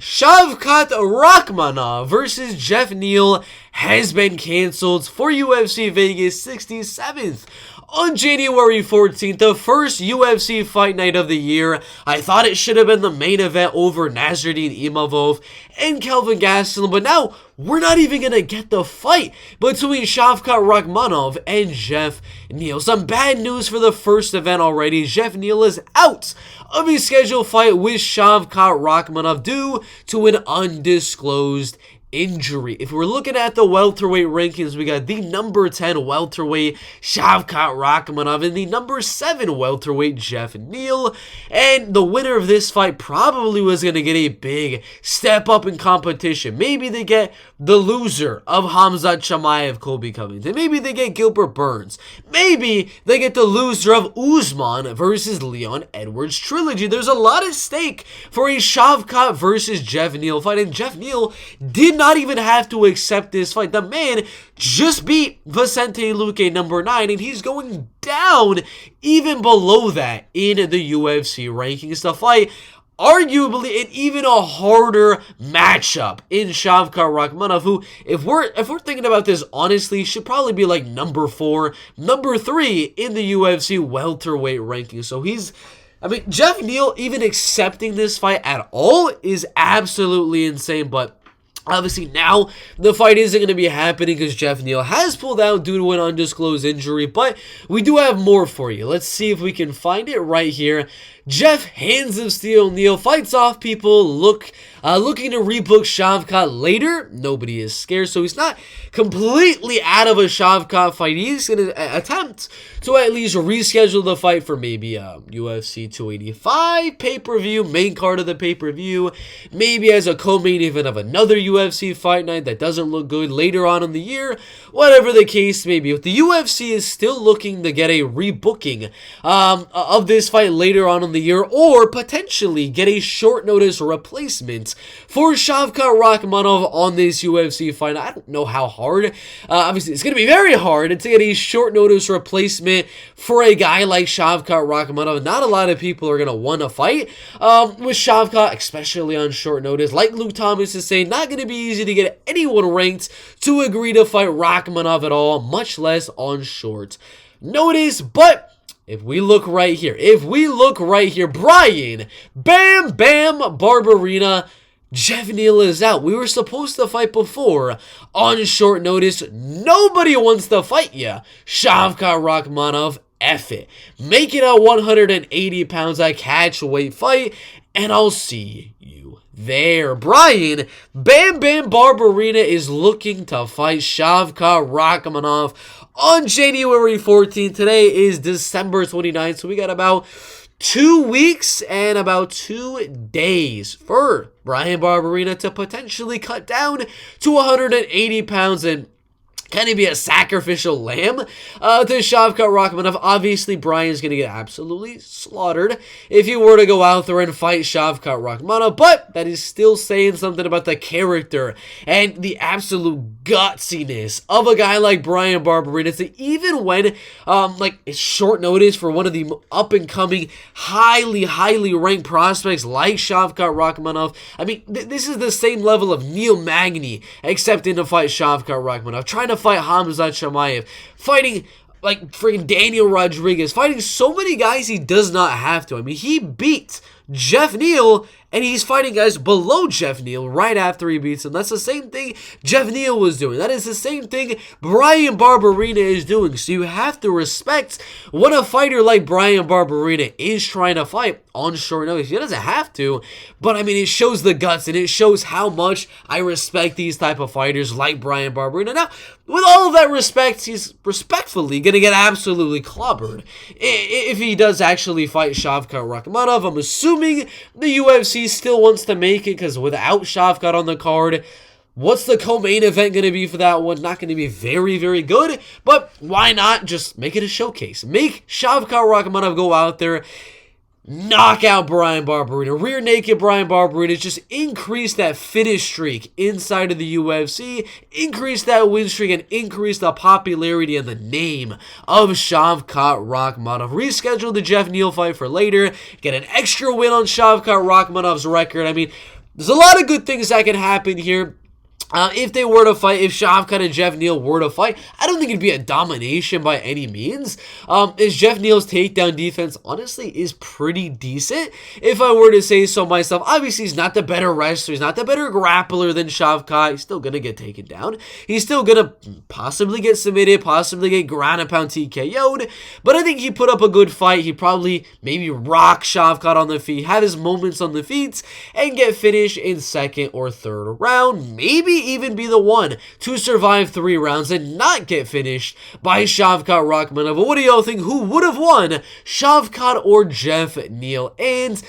Shavkat Rakhmanov versus Geoff Neal has been cancelled for UFC Vegas 67th. On January 14th, the first UFC fight night of the year. I thought it should have been the main event over Nasruddin Imavov and Kelvin Gastelum, but now we're not even going to get the fight between Shavkat Rakhmanov and Geoff Neal. Some bad news for the first event already. Geoff Neal is out of his scheduled fight with Shavkat Rakhmanov due to an undisclosed injury. If we're looking at the welterweight rankings, we got the number 10 welterweight Shavkat Rakhmanov and the number 7 welterweight Geoff Neal. And the winner of this fight probably was going to get a big step up in competition. Maybe they get the loser of Khamzat Chimaev, Colby Covington. Maybe they get Gilbert Burns. Maybe they get the loser of Usman versus Leon Edwards trilogy. There's a lot at stake for a Shavkat versus Geoff Neal fight, and Geoff Neal did not even have to accept this fight. The man just beat Vicente Luque number 9, and he's going down even below that in the UFC rankings to fight arguably an even a harder matchup in Shavkat Rakhmanov, who, if we're thinking about this honestly, should probably be like number 4, number 3 in the UFC welterweight ranking. So Geoff Neal even accepting this fight at all is absolutely insane, but obviously, now the fight isn't going to be happening because Geoff Neal has pulled out due to an undisclosed injury, but we do have more for you. Let's see if we can find it right here. Geoff Hands of Steel Neal fights off people looking to rebook Shavkat later. Nobody is scared, so he's not completely out of a Shavkat fight. He's going to attempt to at least reschedule the fight for maybe UFC 285 pay-per-view, main card of the pay-per-view, maybe as a co-main event of another UFC fight night that doesn't look good later on in the year. Whatever the case may be, the UFC is still looking to get a rebooking of this fight later on in the year, or potentially get a short notice replacement for Shavkat Rakhmanov on this UFC fight. I don't know how hard. Obviously, it's going to be very hard to get a short notice replacement for a guy like Shavkat Rakhmanov. Not a lot of people are going to want to fight with Shavkat, especially on short notice. Like Luke Thomas is saying, not going to be easy to get anyone ranked to agree to fight Rakhmanov at all, much less on short notice. But if we look right here, Bryan, Bam Bam Barbarena, Geoff Neal is out. We were supposed to fight before on short notice. Nobody wants to fight you. Shavkat Rakhmanov, F it. Make it a 180 pounds a catch weight fight, and I'll see you there. Bryan, Bam Bam Barbarena is looking to fight Shavkat Rakhmanov on January 14th. Today is December 29th, so we got about 2 weeks and about 2 days for Bryan Barbarena to potentially cut down to 180 pounds and kind of be a sacrificial lamb to Shavkat Rakhmanov. Obviously, Bryan's going to get absolutely slaughtered if he were to go out there and fight Shavkat Rakhmanov, but that is still saying something about the character and the absolute gutsiness of a guy like Bryan Barbarena. So even when, it's short notice for one of the up-and-coming, highly ranked prospects like Shavkat Rakhmanov, this is the same level of Neil Magny accepting to fight Shavkat Rakhmanov, trying to fight Khamzat Chimaev, fighting like freaking Daniel Rodriguez, fighting so many guys he does not have to. He beat Geoff Neal, and he's fighting guys below Geoff Neal right after he beats him. That's the same thing Geoff Neal was doing. That is the same thing Bryan Barbarena is doing. So you have to respect when a fighter like Bryan Barbarena is trying to fight on short notice. He doesn't have to, but it shows the guts, and it shows how much I respect these type of fighters like Bryan Barbarena. Now, with all of that respect, he's respectfully going to get absolutely clobbered if he does actually fight Shavkat Rakhmanov. I'm assuming the UFC still wants to make it, because without Shavkat on the card, what's the co-main event going to be for that one? Not going to be very good, but why not just make it a showcase? Make Shavkat Rakhmanov go out there, knock out Bryan Barbarena, rear naked Bryan Barbarena, just increase that finish streak inside of the UFC, increase that win streak, and increase the popularity and the name of Shavkat Rakhmanov. Reschedule the Geoff Neal fight for later, get an extra win on Shavkat Rakhmanov's record. There's a lot of good things that can happen here. If they were to fight, if Shavkat and Geoff Neal were to fight, I don't think it'd be a domination by any means. Is Geoff Neal's takedown defense, honestly, is pretty decent, if I were to say so myself. Obviously, he's not the better wrestler, he's not the better grappler than Shavkat. He's still going to get taken down. He's still going to possibly get submitted, possibly get ground and pound TKO'd, but I think he put up a good fight. He probably maybe rock Shavkat on the feet, have his moments on the feet, and get finished in second or third round. Maybe even be the one to survive 3 rounds and not get finished by Shavkat Rakhmanov. But what do y'all think? Who would have won, Shavkat or Geoff Neal? And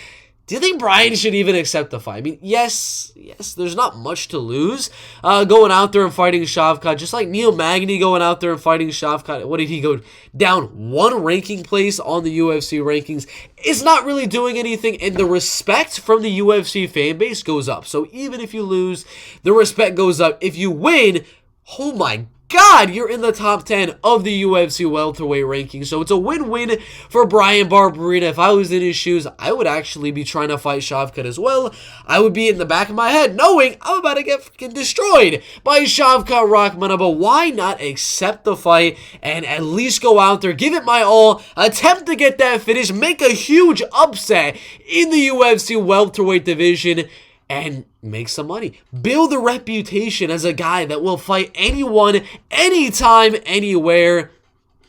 do you think Bryan should even accept the fight? I mean, yes, there's not much to lose going out there and fighting Shavkat. Just like Neil Magny going out there and fighting Shavkat. What did he go down? 1 ranking place on the UFC rankings. It's not really doing anything, and the respect from the UFC fan base goes up. So even if you lose, the respect goes up. If you win, oh my God, you're in the top 10 of the UFC welterweight ranking. So it's a win-win for Bryan Barbarena. If I was in his shoes, I would actually be trying to fight Shavkat as well. I would be in the back of my head knowing I'm about to get freaking destroyed by Shavkat Rakhmanov. But why not accept the fight and at least go out there, give it my all, attempt to get that finish, make a huge upset in the UFC welterweight division, and make some money. Build a reputation as a guy that will fight anyone, anytime, anywhere.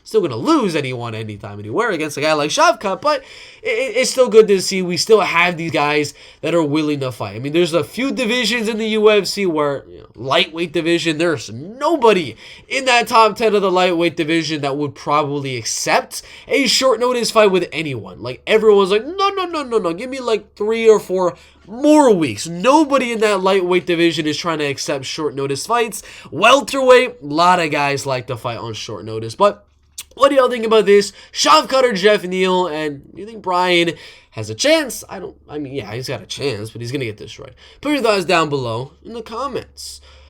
Still going to lose anyone, anytime, anywhere against a guy like Shavkat, but it's still good to see we still have these guys that are willing to fight. I mean, there's a few divisions in the UFC where, lightweight division, there's nobody in that top 10 of the lightweight division that would probably accept a short notice fight with anyone. Like, everyone's like, no, give me like 3 or 4 more weeks. Nobody in that lightweight division is trying to accept short notice fights. Welterweight, a lot of guys like to fight on short notice, but what do y'all think about this? Shavkat or Geoff Neal? And do you think Bryan has a chance? I mean, yeah, he's got a chance, but he's going to get destroyed. Put your thoughts down below in the comments.